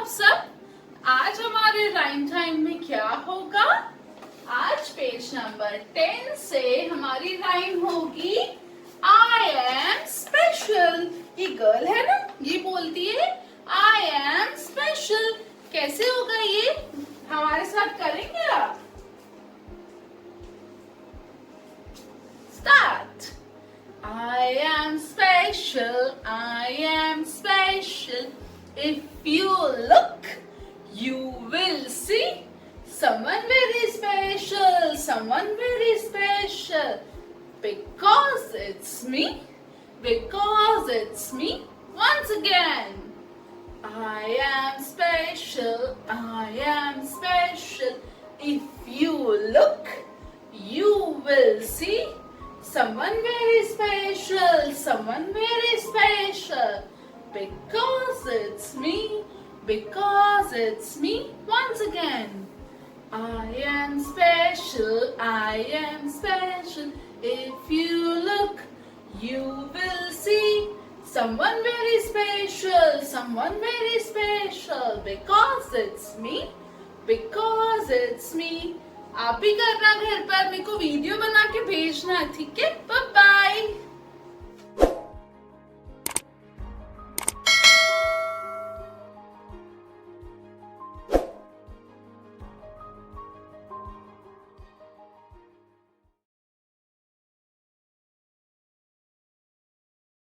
आप सब? आज हमारे राइम टाइम में क्या होगा? आज पेज नंबर 10 से हमारी राइम होगी आई एम स्पेशल। ये गर्ल है ना, ये बोलती है आई एम स्पेशल। कैसे होगा ये? हमारे साथ करेंगे आप? Start. I am special, I am special. If you look, you will see someone very special, someone very special. Because it's me, because it's me. Once again. I am special, I am special. If you look, you will see someone very special, someone very special. Because it's me, because it's me. Once again. I am special, I am special. If you look, you will see someone very special, someone very special. Because it's me, because it's me. आप भी करना घर पर, मेरे को video बना के भेजना, ठीक है? Bye bye.